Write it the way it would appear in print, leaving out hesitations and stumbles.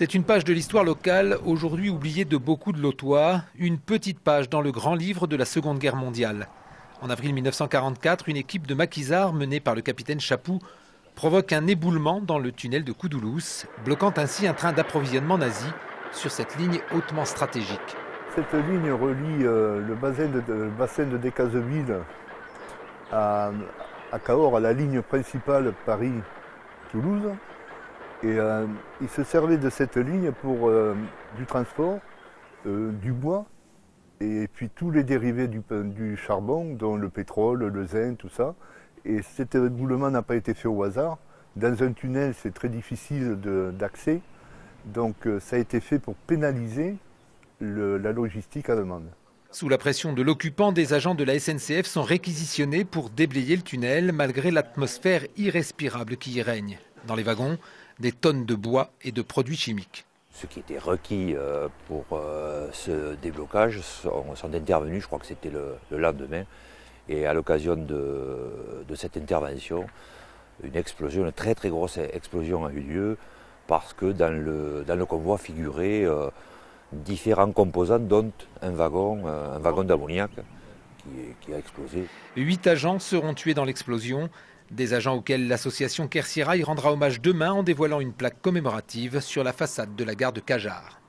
C'est une page de l'histoire locale, aujourd'hui oubliée de beaucoup de Lotois, une petite page dans le grand livre de la Seconde Guerre mondiale. En avril 1944, une équipe de maquisards menée par le capitaine Chapou provoque un éboulement dans le tunnel de Koudoulous, bloquant ainsi un train d'approvisionnement nazi sur cette ligne hautement stratégique. Cette ligne relie le bassin de Decazeville à Cahors, à la ligne principale Paris-Toulouse. Et ils se servaient de cette ligne pour du transport, du bois, et puis tous les dérivés du charbon, dont le pétrole, le zinc, tout ça. Et cet éboulement n'a pas été fait au hasard. Dans un tunnel, c'est très difficile d'accès. Donc ça a été fait pour pénaliser la logistique allemande. Sous la pression de l'occupant, des agents de la SNCF sont réquisitionnés pour déblayer le tunnel, malgré l'atmosphère irrespirable qui y règne. Dans les wagons, des tonnes de bois et de produits chimiques. Ceux qui étaient requis pour ce déblocage sont intervenus, je crois que c'était le lendemain. Et à l'occasion de cette intervention, une très très grosse explosion a eu lieu parce que dans le convoi figuraient différents composants, dont un wagon d'ammoniac qui a explosé. 8 agents seront tués dans l'explosion. Des agents auxquels l'association Quercy Rail rendra hommage demain en dévoilant une plaque commémorative sur la façade de la gare de Cajarc.